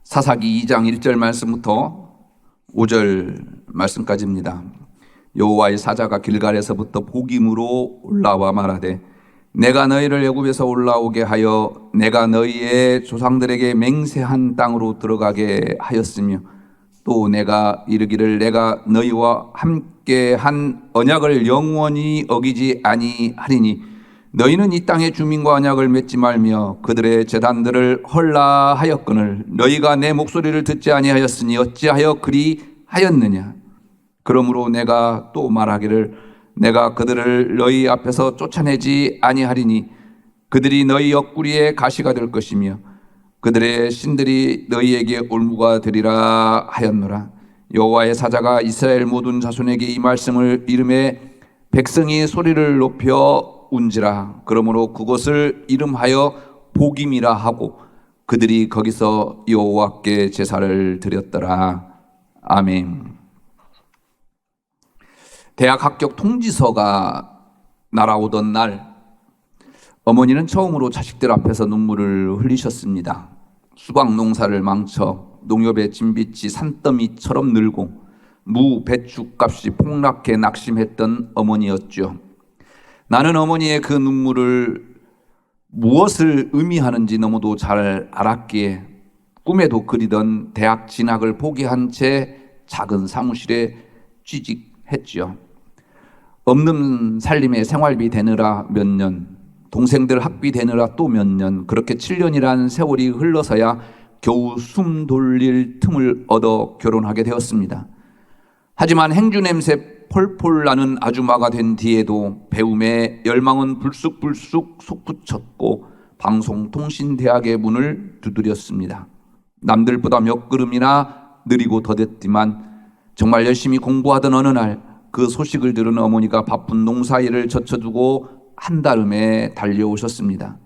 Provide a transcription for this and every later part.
사사기 2장 1절 말씀부터 5절 말씀까지입니다. 여호와의 사자가 길갈에서부터 복임으로 올라와 말하되 내가 너희를 애굽에서 올라오게 하여 내가 너희의 조상들에게 맹세한 땅으로 들어가게 하였으며 또 내가 이르기를 내가 너희와 함께 한 언약을 영원히 어기지 아니하리니 너희는 이 땅의 주민과 언약을 맺지 말며 그들의 제단들을 헐라하였거늘 너희가 내 목소리를 듣지 아니하였으니 어찌하여 그리 하였느냐. 그러므로 내가 또 말하기를 내가 그들을 너희 앞에서 쫓아내지 아니하리니 그들이 너희 옆구리에 가시가 될 것이며 그들의 신들이 너희에게 올무가 되리라 하였노라. 여호와의 사자가 이스라엘 모든 자손에게 이 말씀을 이름에 백성이 소리를 높여 운지라. 그러므로 그곳을 이름하여 복임이라 하고 그들이 거기서 여호와께 제사를 드렸더라. 아멘. 대학 합격 통지서가 날아오던 날 어머니는 처음으로 자식들 앞에서 눈물을 흘리셨습니다. 수박 농사를 망쳐 농협의 진빛이 산더미처럼 늘고 무, 배추 값이 폭락해 낙심했던 어머니였죠. 나는 어머니의 그 눈물을 무엇을 의미하는지 너무도 잘 알았기에 꿈에도 그리던 대학 진학을 포기한 채 작은 사무실에 취직했죠. 없는 살림에 생활비 대느라 몇 년, 동생들 학비 대느라 또 몇 년, 그렇게 7년이라는 세월이 흘러서야 겨우 숨 돌릴 틈을 얻어 결혼하게 되었습니다. 하지만 행주 냄새 폴폴 나는 아주마가 된 뒤에도 배움에 열망은 불쑥불쑥 솟구쳤고 방송통신대학의 문을 두드렸습니다. 남들보다 몇 걸음이나 느리고 더뎠지만 정말 열심히 공부하던 어느 날 그 소식을 들은 어머니가 바쁜 농사일을 젖혀두고 한달음에 달려오셨습니다.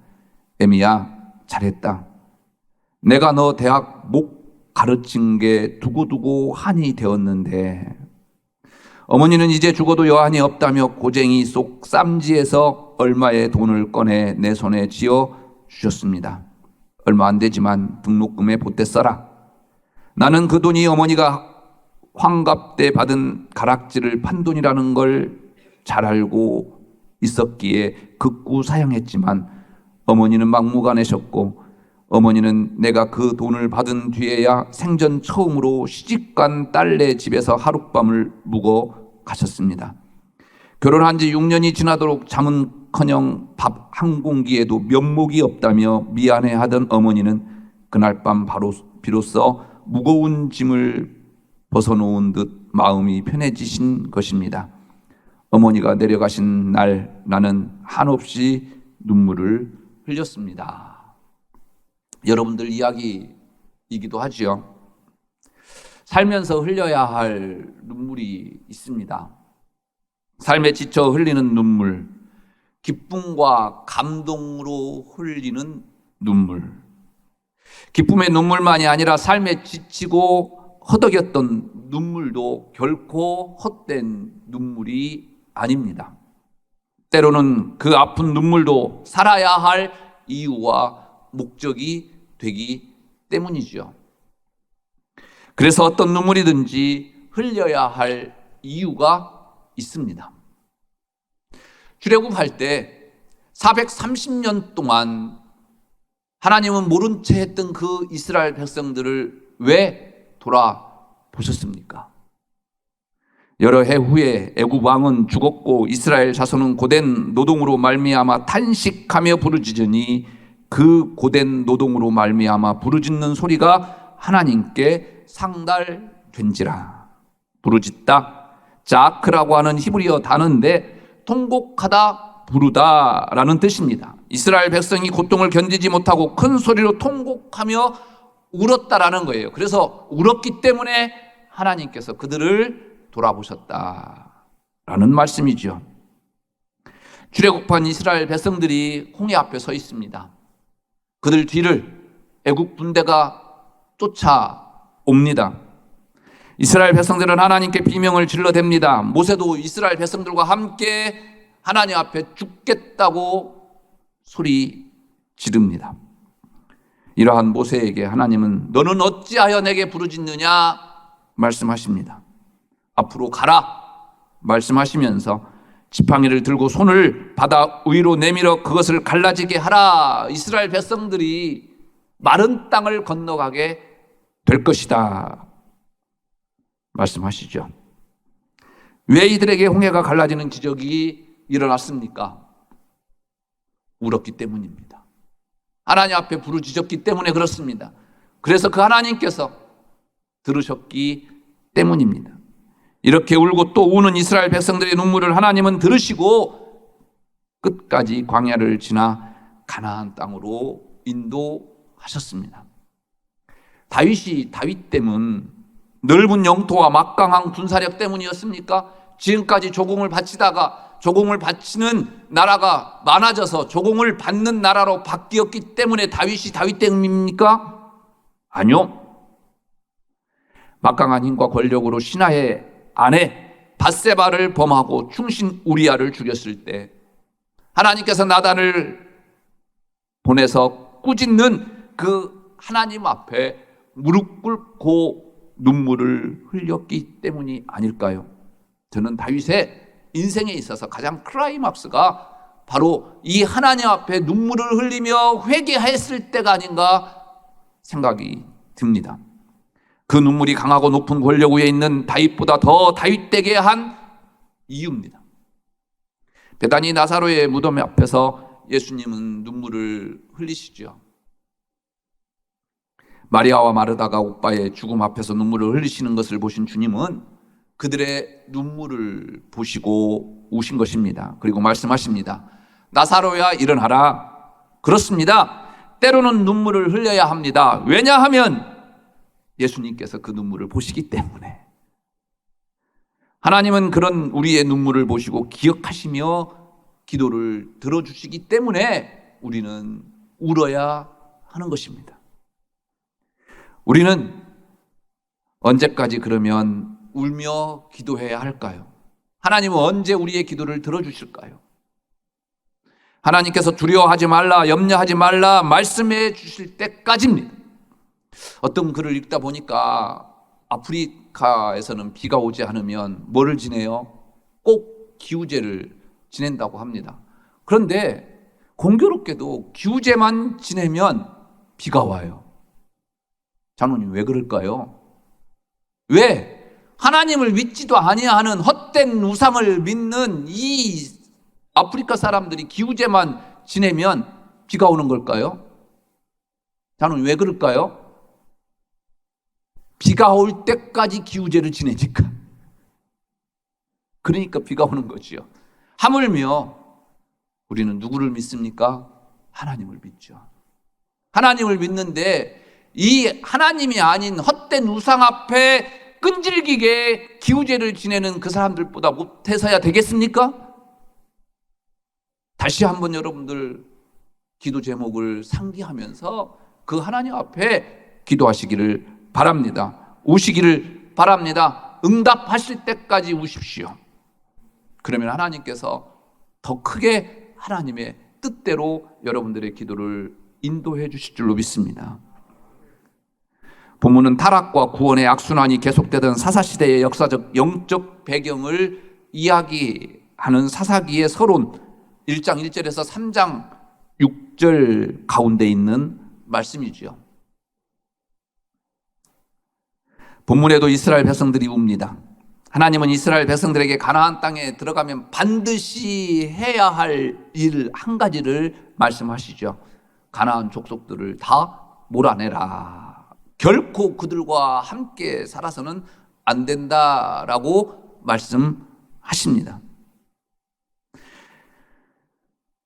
애미야, 잘했다. 내가 너 대학 못 가르친 게 두고두고 한이 되었는데. 어머니는 이제 죽어도 여한이 없다며 고쟁이 속 쌈지에서 얼마의 돈을 꺼내 내 손에 쥐어 주셨습니다. 얼마 안 되지만 등록금에 보태 써라. 나는 그 돈이 어머니가 환갑 때 받은 가락지를 판 돈이라는 걸 잘 알고 있었기에 극구 사양했지만 어머니는 막무가내셨고 어머니는 내가 그 돈을 받은 뒤에야 생전 처음으로 시집간 딸네 집에서 하룻밤을 묵어 가셨습니다. 결혼한 지 6년이 지나도록 잠은커녕 밥 한 공기에도 면목이 없다며 미안해하던 어머니는 그날 밤 비로소 무거운 짐을 벗어놓은 듯 마음이 편해지신 것입니다. 어머니가 내려가신 날 나는 한없이 눈물을 흘렸습니다. 여러분들 이야기이기도 하지요. 살면서 흘려야 할 눈물이 있습니다. 삶에 지쳐 흘리는 눈물, 기쁨과 감동으로 흘리는 눈물. 기쁨의 눈물만이 아니라 삶에 지치고 허덕였던 눈물도 결코 헛된 눈물이 아닙니다. 때로는 그 아픈 눈물도 살아야 할 이유와 목적이 되기 때문이죠. 그래서 어떤 눈물이든지 흘려야 할 이유가 있습니다. 출애굽할 때 430년 동안 하나님은 모른 채 했던 그 이스라엘 백성들을 왜 돌아보셨습니까? 여러 해 후에 애굽 왕은 죽었고 이스라엘 자손은 고된 노동으로 말미암아 탄식하며 부르짖으니 그 고된 노동으로 말미암아 부르짖는 소리가 하나님께 상달된지라. 부르짖다, 자크라고 하는 히브리어 단어인데 통곡하다, 부르다라는 뜻입니다. 이스라엘 백성이 고통을 견디지 못하고 큰 소리로 통곡하며 울었다라는 거예요. 그래서 울었기 때문에 하나님께서 그들을 돌아보셨다라는 말씀이죠. 출애굽한 이스라엘 백성들이 홍해 앞에 서 있습니다. 그들 뒤를 애국 군대가 쫓아옵니다. 이스라엘 백성들은 하나님께 비명을 질러댑니다. 모세도 이스라엘 백성들과 함께 하나님 앞에 죽겠다고 소리 지릅니다. 이러한 모세에게 하나님은 너는 어찌하여 내게 부르짖느냐 말씀하십니다. 앞으로 가라 말씀하시면서 지팡이를 들고 손을 바다 위로 내밀어 그것을 갈라지게 하라. 이스라엘 백성들이 마른 땅을 건너가게 될 것이다 말씀하시죠. 왜 이들에게 홍해가 갈라지는 기적이 일어났습니까? 울었기 때문입니다. 하나님 앞에 부르짖었기 때문에 그렇습니다. 그래서 그 하나님께서 들으셨기 때문입니다. 이렇게 울고 또 우는 이스라엘 백성들의 눈물을 하나님은 들으시고 끝까지 광야를 지나 가나안 땅으로 인도하셨습니다. 다윗이 다윗 때문, 넓은 영토와 막강한 군사력 때문이었습니까? 지금까지 조공을 바치다가 조공을 바치는 나라가 많아져서 조공을 받는 나라로 바뀌었기 때문에 다윗이 다윗 때문입니까? 아니요. 막강한 힘과 권력으로 신하의 아내 밧세바를 범하고 충신 우리아를 죽였을 때 하나님께서 나단을 보내서 꾸짖는 그 하나님 앞에 무릎 꿇고 눈물을 흘렸기 때문이 아닐까요? 저는 다윗의 인생에 있어서 가장 클라이막스가 바로 이 하나님 앞에 눈물을 흘리며 회개했을 때가 아닌가 생각이 듭니다. 그 눈물이 강하고 높은 권력 위에 있는 다윗보다 더 다윗되게 한 이유입니다. 베다니 나사로의 무덤 앞에서 예수님은 눈물을 흘리시죠. 마리아와 마르다가 오빠의 죽음 앞에서 눈물을 흘리시는 것을 보신 주님은 그들의 눈물을 보시고 우신 것입니다. 그리고 말씀하십니다. 나사로야 일어나라. 그렇습니다. 때로는 눈물을 흘려야 합니다. 왜냐하면 예수님께서 그 눈물을 보시기 때문에. 하나님은 그런 우리의 눈물을 보시고 기억하시며 기도를 들어주시기 때문에 우리는 울어야 하는 것입니다. 우리는 언제까지 그러면 울며 기도해야 할까요? 하나님은 언제 우리의 기도를 들어주실까요? 하나님께서 두려워하지 말라, 염려하지 말라 말씀해 주실 때까지입니다. 어떤 글을 읽다 보니까 아프리카에서는 비가 오지 않으면 뭐를 지내요? 꼭 기우제를 지낸다고 합니다. 그런데 공교롭게도 기우제만 지내면 비가 와요. 장로님 왜 그럴까요? 왜? 하나님을 믿지도 아니하는 헛된 우상을 믿는 이 아프리카 사람들이 기우제만 지내면 비가 오는 걸까요? 장로님 왜 그럴까요? 비가 올 때까지 기우제를 지내니까. 그러니까 비가 오는 거지요. 하물며 우리는 누구를 믿습니까? 하나님을 믿죠. 하나님을 믿는데 이 하나님이 아닌 헛된 우상 앞에 끈질기게 기우제를 지내는 그 사람들보다 못해서야 되겠습니까? 다시 한번 여러분들 기도 제목을 상기하면서 그 하나님 앞에 기도하시기를 바랍니다. 우시기를 바랍니다. 응답하실 때까지 우십시오. 그러면 하나님께서 더 크게 하나님의 뜻대로 여러분들의 기도를 인도해 주실 줄로 믿습니다. 본문은 타락과 구원의 악순환이 계속되던 사사시대의 역사적 영적 배경을 이야기하는 사사기의 서론 1장 1절에서 3장 6절 가운데 있는 말씀이지요. 본문에도 이스라엘 백성들이 웁니다. 하나님은 이스라엘 백성들에게 가나안 땅에 들어가면 반드시 해야 할 일 한 가지를 말씀하시죠. 가나안 족속들을 다 몰아내라. 결코 그들과 함께 살아서는 안 된다라고 말씀하십니다.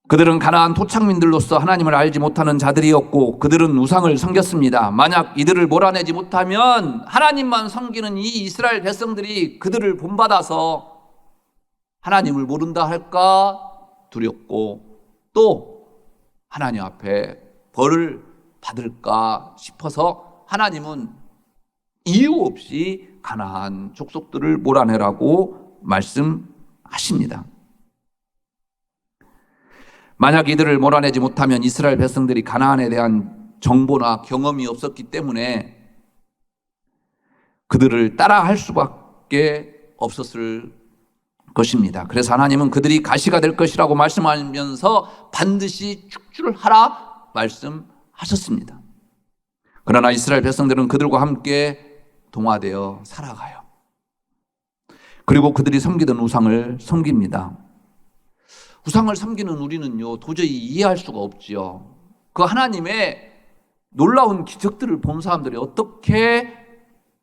그들은 가나안 토착민들로서 하나님을 알지 못하는 자들이었고 그들은 우상을 섬겼습니다. 만약 이들을 몰아내지 못하면 하나님만 섬기는 이 이스라엘 백성들이 그들을 본받아서 하나님을 모른다 할까 두렵고 또 하나님 앞에 벌을 받을까 싶어서 하나님은 이유 없이 가나안 족속들을 몰아내라고 말씀하십니다. 만약 이들을 몰아내지 못하면 이스라엘 백성들이 가나안에 대한 정보나 경험이 없었기 때문에 그들을 따라할 수밖에 없었을 것입니다. 그래서 하나님은 그들이 가시가 될 것이라고 말씀하면서 반드시 축출하라 말씀하셨습니다. 그러나 이스라엘 백성들은 그들과 함께 동화되어 살아가요. 그리고 그들이 섬기던 우상을 섬깁니다. 우상을 섬기는 우리는요, 도저히 이해할 수가 없지요. 그 하나님의 놀라운 기적들을 본 사람들이 어떻게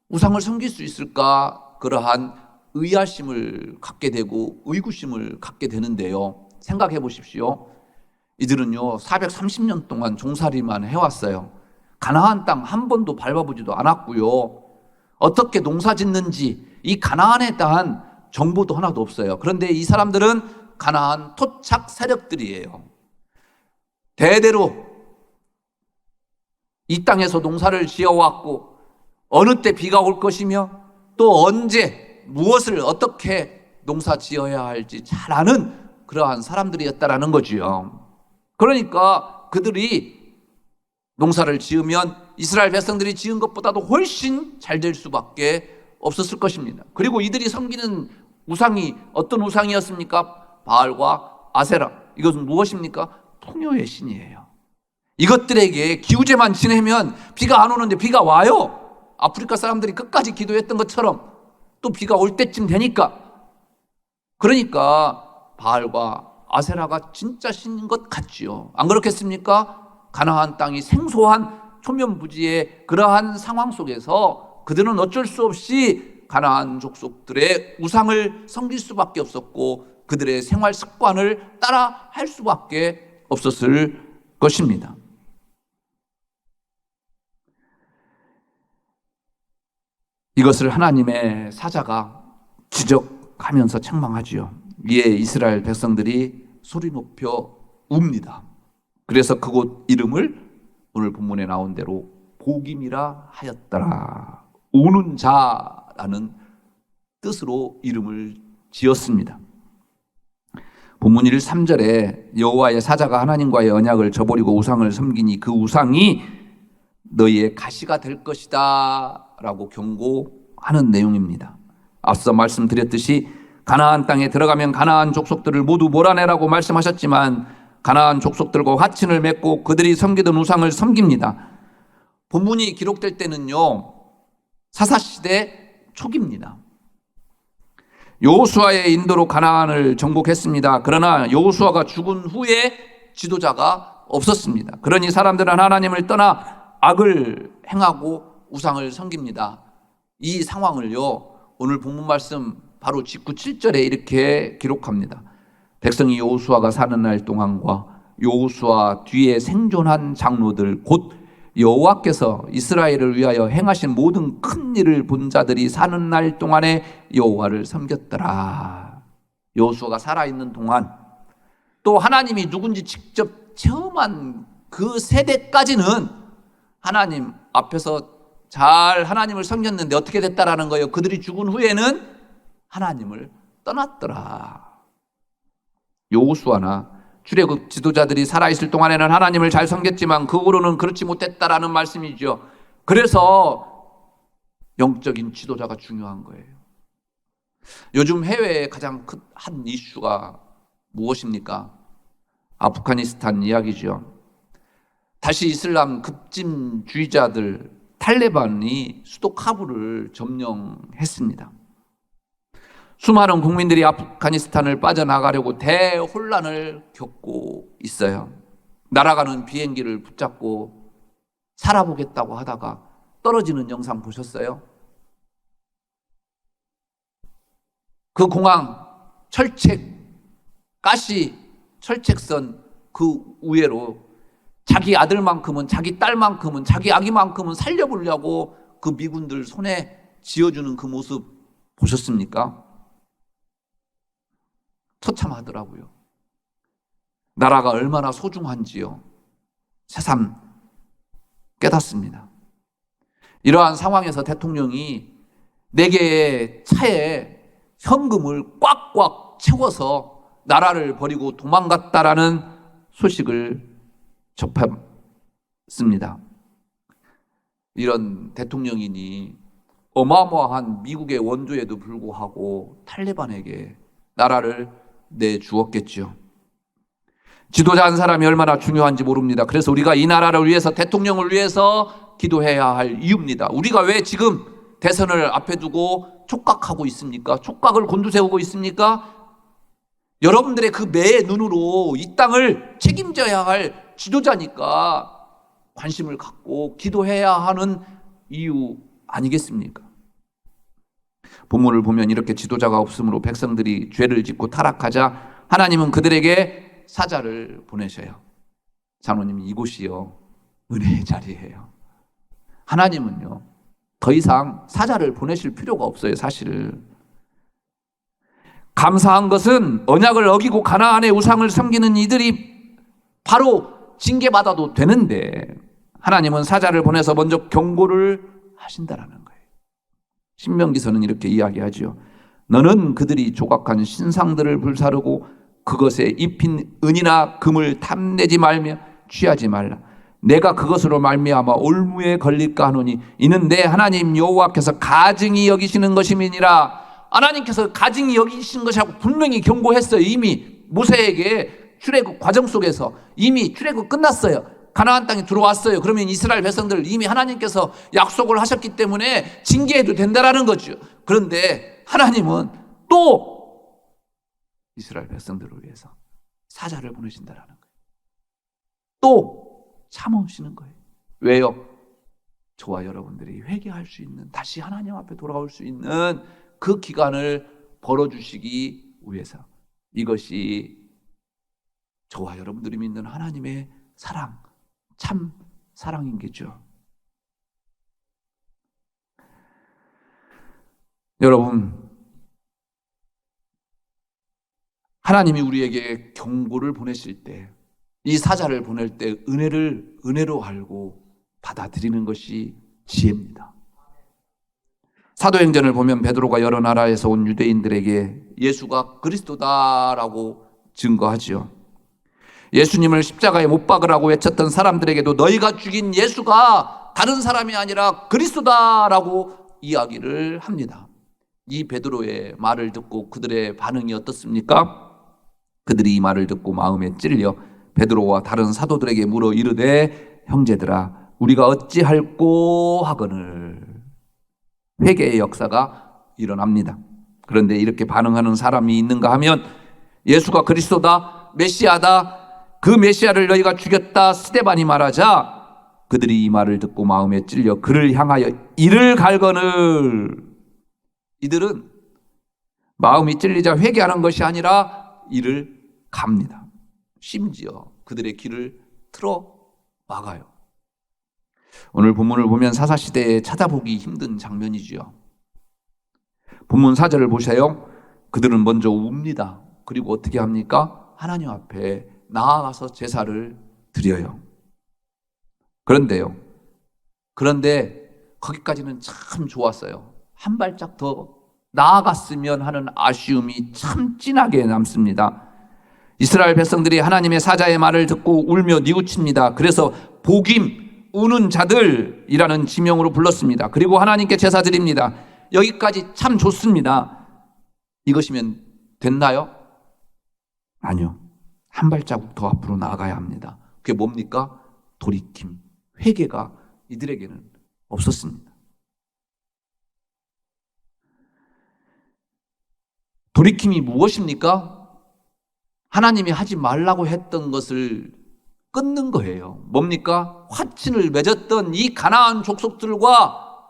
우상을 섬길 수 있을까? 그러한 의아심을 갖게 되고 의구심을 갖게 되는데요. 생각해 보십시오. 이들은요, 430년 동안 종살이만 해왔어요. 가나안 땅 한 번도 밟아보지도 않았고요. 어떻게 농사 짓는지 이 가나안에 대한 정보도 하나도 없어요. 그런데 이 사람들은 가나안 토착 세력들이에요. 대대로 이 땅에서 농사를 지어왔고 어느 때 비가 올 것이며 또 언제 무엇을 어떻게 농사 지어야 할지 잘 아는 그러한 사람들이었다라는 거지요. 그러니까 그들이 농사를 지으면 이스라엘 백성들이 지은 것보다도 훨씬 잘 될 수밖에 없었을 것입니다. 그리고 이들이 섬기는 우상이 어떤 우상이었습니까? 바알과 아세라. 이것은 무엇입니까? 풍요의 신이에요. 이것들에게 기우제만 지내면 비가 안 오는데 비가 와요. 아프리카 사람들이 끝까지 기도했던 것처럼 또 비가 올 때쯤 되니까. 그러니까 바알과 아세라가 진짜 신인 것 같지요. 안 그렇겠습니까? 가나안 땅이 생소한 초면부지의 그러한 상황 속에서 그들은 어쩔 수 없이 가나안 족속들의 우상을 섬길 수밖에 없었고 그들의 생활 습관을 따라 할 수밖에 없었을 것입니다. 이것을 하나님의 사자가 지적하면서 책망하지요. 이에 이스라엘 백성들이 소리 높여 웁니다. 그래서 그곳 이름을 오늘 본문에 나온 대로 보김이라 하였더라. 우는 자라는 뜻으로 이름을 지었습니다. 본문 1, 3절에 여호와의 사자가 하나님과의 언약을 저버리고 우상을 섬기니 그 우상이 너희의 가시가 될 것이다 라고 경고하는 내용입니다. 앞서 말씀드렸듯이 가나안 땅에 들어가면 가나안 족속들을 모두 몰아내라고 말씀하셨지만 가나안 족속들과 화친을 맺고 그들이 섬기던 우상을 섬깁니다. 본문이 기록될 때는요, 사사시대 초기입니다. 여호수아의 인도로 가나안을 정복했습니다. 그러나 여호수아가 죽은 후에 지도자가 없었습니다. 그러니 사람들은 하나님을 떠나 악을 행하고 우상을 섬깁니다. 이 상황을요, 오늘 본문 말씀 바로 직후 7절에 이렇게 기록합니다. 백성이 여호수아가 사는 날 동안과 여호수아 뒤에 생존한 장로들 곧 여호와께서 이스라엘을 위하여 행하신 모든 큰 일을 본 자들이 사는 날 동안에 여호와를 섬겼더라. 여호수아가 살아있는 동안 또 하나님이 누군지 직접 체험한 그 세대까지는 하나님 앞에서 잘 하나님을 섬겼는데 어떻게 됐다라는 거예요. 그들이 죽은 후에는 하나님을 떠났더라. 여호수아나 출애굽 지도자들이 살아있을 동안에는 하나님을 잘 섬겼지만 그 후로는 그렇지 못했다라는 말씀이죠. 그래서 영적인 지도자가 중요한 거예요. 요즘 해외의 가장 한 이슈가 무엇입니까? 아프가니스탄 이야기죠. 다시 이슬람 급진주의자들 탈레반이 수도 카불을 점령했습니다. 수많은 국민들이 아프가니스탄을 빠져나가려고 대혼란을 겪고 있어요. 날아가는 비행기를 붙잡고 살아보겠다고 하다가 떨어지는 영상 보셨어요? 그 공항 철책, 가시 철책선 그 위에로 자기 아들만큼은 자기 딸만큼은 자기 아기만큼은 살려보려고 그 미군들 손에 쥐어주는 그 모습 보셨습니까? 처참하더라고요. 나라가 얼마나 소중한지요. 새삼 깨닫습니다. 이러한 상황에서 대통령이 내게 차에 현금을 꽉꽉 채워서 나라를 버리고 도망갔다라는 소식을 접했습니다. 이런 대통령이니 어마어마한 미국의 원조에도 불구하고 탈레반에게 나라를 내주었겠죠. 지도자 한 사람이 얼마나 중요한지 모릅니다. 그래서 우리가 이 나라를 위해서, 대통령을 위해서 기도해야 할 이유입니다. 우리가 왜 지금 대선을 앞에 두고 촉각하고 있습니까? 촉각을 곤두세우고 있습니까? 여러분들의 그 매의 눈으로 이 땅을 책임져야 할 지도자니까 관심을 갖고 기도해야 하는 이유 아니겠습니까? 본문을 보면 이렇게 지도자가 없으므로 백성들이 죄를 짓고 타락하자 하나님은 그들에게 사자를 보내셔요. 장로님, 이곳이요 은혜의 자리예요. 하나님은요 더 이상 사자를 보내실 필요가 없어요. 사실을 감사한 것은 언약을 어기고 가나안의 우상을 섬기는 이들이 바로 징계받아도 되는데 하나님은 사자를 보내서 먼저 경고를 하신다라는 거예요. 신명기서는 이렇게 이야기하죠. 너는 그들이 조각한 신상들을 불사르고 그것에 입힌 은이나 금을 탐내지 말며 취하지 말라. 내가 그것으로 말미암아 올무에 걸릴까 하노니 이는 내 하나님 여호와께서 가증히 여기시는 것임이니라. 하나님께서 가증히 여기시는 것이라고 분명히 경고했어요. 이미 모세에게 출애굽 과정 속에서 이미 출애굽 끝났어요. 가나안 땅에 들어왔어요. 그러면 이스라엘 백성들 이미 하나님께서 약속을 하셨기 때문에 징계해도 된다라는 거죠. 그런데 하나님은 또 이스라엘 백성들을 위해서 사자를 보내신다라는 거예요. 또 참으시는 거예요. 왜요? 저와 여러분들이 회개할 수 있는, 다시 하나님 앞에 돌아올 수 있는 그 기간을 벌어주시기 위해서. 이것이 저와 여러분들이 믿는 하나님의 사랑, 참 사랑인 거죠. 여러분, 하나님이 우리에게 경고를 보내실 때, 이 사자를 보낼 때 은혜로 알고 받아들이는 것이 지혜입니다. 사도행전을 보면 베드로가 여러 나라에서 온 유대인들에게 예수가 그리스도다라고 증거하지요. 예수님을 십자가에 못 박으라고 외쳤던 사람들에게도 너희가 죽인 예수가 다른 사람이 아니라 그리스도다라고 이야기를 합니다. 이 베드로의 말을 듣고 그들의 반응이 어떻습니까? 그들이 이 말을 듣고 마음에 찔려 베드로와 다른 사도들에게 물어 이르되 형제들아 우리가 어찌할꼬 하거늘. 회개의 역사가 일어납니다. 그런데 이렇게 반응하는 사람이 있는가 하면 예수가 그리스도다, 메시아다, 그 메시아를 너희가 죽였다 스데반이 말하자 그들이 이 말을 듣고 마음에 찔려 그를 향하여 이를 갈거늘. 이들은 마음이 찔리자 회개하는 것이 아니라 이를 갑니다. 심지어 그들의 길을 틀어 막아요. 오늘 본문을 보면 사사시대에 찾아보기 힘든 장면이지요. 본문 4절을 보세요. 그들은 먼저 웁니다. 그리고 어떻게 합니까? 하나님 앞에 나아가서 제사를 드려요. 그런데 거기까지는 참 좋았어요. 한 발짝 더 나아갔으면 하는 아쉬움이 참 진하게 남습니다. 이스라엘 백성들이 하나님의 사자의 말을 듣고 울며 뉘우칩니다. 그래서 복임, 우는 자들이라는 지명으로 불렀습니다. 그리고 하나님께 제사 드립니다. 여기까지 참 좋습니다. 이것이면 됐나요? 아니요. 한 발자국 더 앞으로 나아가야 합니다. 그게 뭡니까? 돌이킴, 회개가 이들에게는 없었습니다. 돌이킴이 무엇입니까? 하나님이 하지 말라고 했던 것을 끊는 거예요. 뭡니까? 화친을 맺었던 이 가나안 족속들과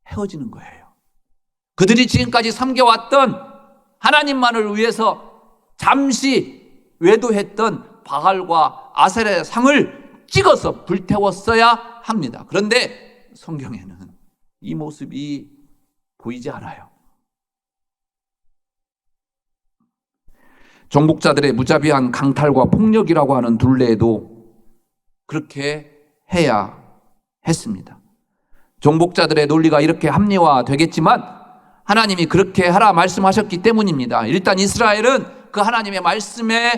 헤어지는 거예요. 그들이 지금까지 섬겨왔던 하나님만을 위해서 잠시 외도했던 바알과 아세라의 상을 찍어서 불태웠어야 합니다. 그런데 성경에는 이 모습이 보이지 않아요. 정복자들의 무자비한 강탈과 폭력이라고 하는 둘레에도 그렇게 해야 했습니다. 정복자들의 논리가 이렇게 합리화되겠지만 하나님이 그렇게 하라 말씀하셨기 때문입니다. 일단 이스라엘은 그 하나님의 말씀에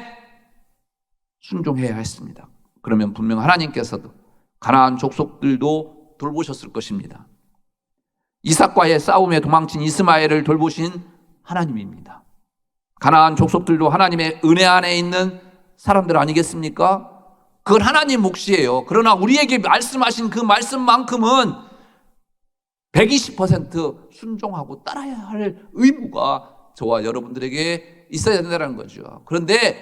순종해야 했습니다. 그러면 분명 하나님께서도 가나안 족속들도 돌보셨을 것입니다. 이삭과의 싸움에 도망친 이스마엘을 돌보신 하나님입니다. 가나안 족속들도 하나님의 은혜 안에 있는 사람들 아니겠습니까? 그건 하나님 몫이에요. 그러나 우리에게 말씀하신 그 말씀만큼은 120% 순종하고 따라야 할 의무가 저와 여러분들에게 있어야 된다는 거죠. 그런데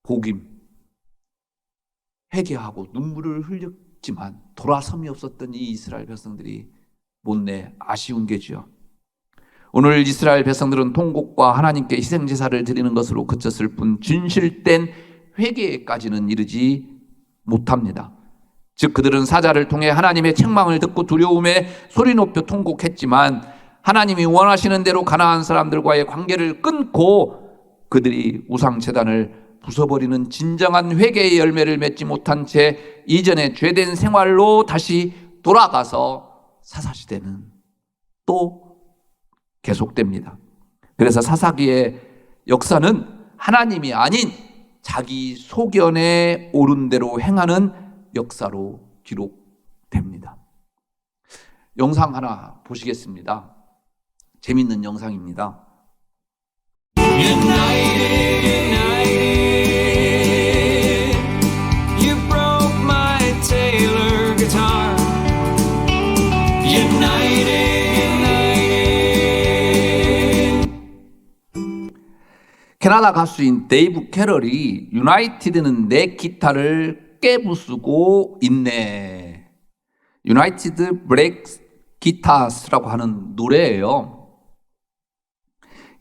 복임, 회개하고 눈물을 흘렸지만 돌아섬이 없었던 이 이스라엘 백성들이 못내 아쉬운 게죠. 오늘 이스라엘 백성들은 통곡과 하나님께 희생제사를 드리는 것으로 그쳤을 뿐 진실된 회개까지는 이르지 못합니다. 즉 그들은 사자를 통해 하나님의 책망을 듣고 두려움에 소리 높여 통곡했지만 하나님이 원하시는 대로 가나안 사람들과의 관계를 끊고 그들이 우상제단을 부숴버리는 진정한 회개의 열매를 맺지 못한 채 이전의 죄된 생활로 다시 돌아가서 사사시대는 또 계속됩니다. 그래서 사사기의 역사는 하나님이 아닌 자기 소견에 옳은 대로 행하는 역사로 기록됩니다. 영상 하나 보시겠습니다. 재밌는 영상입니다. 캐나다 가수인 데이브 캐럴이 유나이티드는 내 기타를 깨부수고 있네. 유나이티드 브레이크 기타스라고 하는 노래예요.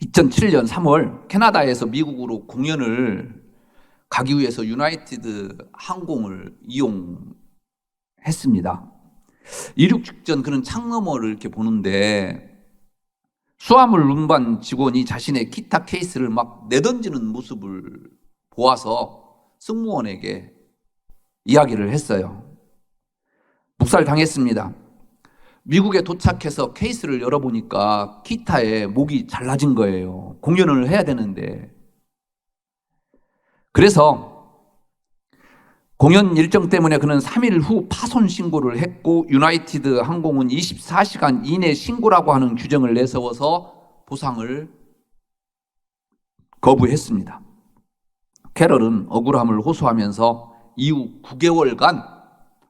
2007년 3월 캐나다에서 미국으로 공연을 가기 위해서 유나이티드 항공을 이용했습니다. 이륙 직전 그는 창너머를 이렇게 보는데 수화물 운반 직원이 자신의 기타 케이스를 막 내던지는 모습을 보아서 승무원에게 이야기를 했어요. 묵살당했습니다. 미국에 도착해서 케이스를 열어보니까 기타에 목이 잘라진 거예요. 공연을 해야 되는데. 그래서 공연 일정 때문에 그는 3일 후 파손 신고를 했고 유나이티드 항공은 24시간 이내 신고라고 하는 규정을 내세워서 보상을 거부했습니다. 캐럴은 억울함을 호소하면서 이후 9개월간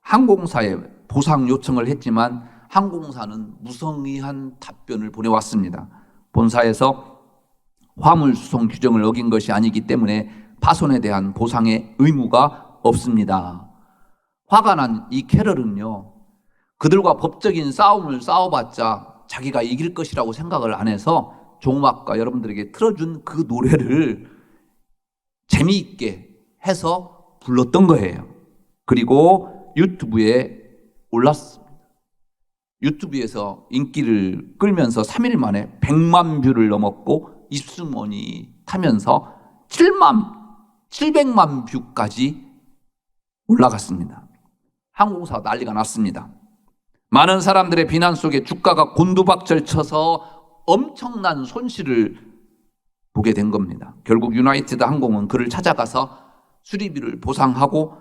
항공사에 보상 요청을 했지만 항공사는 무성의한 답변을 보내왔습니다. 본사에서 화물 수송 규정을 어긴 것이 아니기 때문에 파손에 대한 보상의 의무가 없습니다. 화가 난 이 캐럴은요, 그들과 법적인 싸움을 싸워봤자 자기가 이길 것이라고 생각을 안 해서 종음악가 여러분들에게 틀어준 그 노래를 재미있게 해서 불렀던 거예요. 그리고 유튜브에 올랐습니다. 유튜브에서 인기를 끌면서 3일 만에 100만 뷰를 넘었고 입소문이 타면서 700만 뷰까지 올라갔습니다. 항공사가 난리가 났습니다. 많은 사람들의 비난 속에 주가가 곤두박질 쳐서 엄청난 손실을 보게 된 겁니다. 결국 유나이티드 항공은 그를 찾아가서 수리비를 보상하고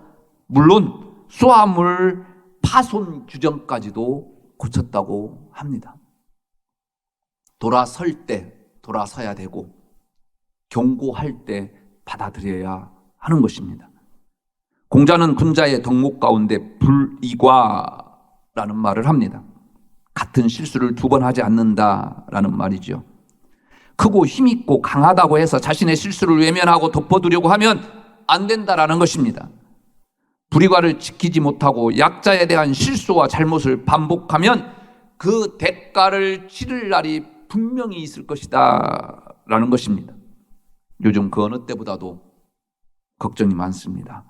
물론 수화물 파손 규정까지도 고쳤다고 합니다. 돌아설 때 돌아서야 되고 경고할 때 받아들여야 하는 것입니다. 공자는 군자의 덕목 가운데 불이과라는 말을 합니다. 같은 실수를 2번 하지 않는다라는 말이죠. 크고 힘있고 강하다고 해서 자신의 실수를 외면하고 덮어두려고 하면 안 된다라는 것입니다. 불이과를 지키지 못하고 약자에 대한 실수와 잘못을 반복하면 그 대가를 치를 날이 분명히 있을 것이다 라는 것입니다. 요즘 그 어느 때보다도 걱정이 많습니다.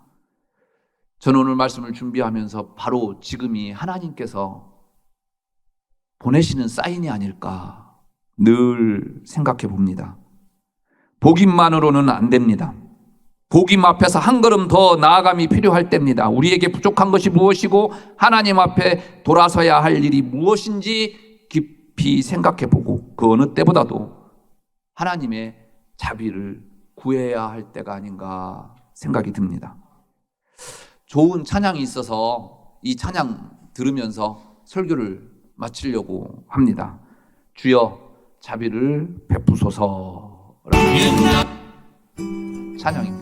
저는 오늘 말씀을 준비하면서 바로 지금이 하나님께서 보내시는 사인이 아닐까 늘 생각해 봅니다. 복임만으로는 안 됩니다. 복임 앞에서 한 걸음 더 나아감이 필요할 때입니다. 우리에게 부족한 것이 무엇이고 하나님 앞에 돌아서야 할 일이 무엇인지 깊이 생각해보고 그 어느 때보다도 하나님의 자비를 구해야 할 때가 아닌가 생각이 듭니다. 좋은 찬양이 있어서 이 찬양 들으면서 설교를 마치려고 합니다. 주여 자비를 베푸소서라는 찬양입니다.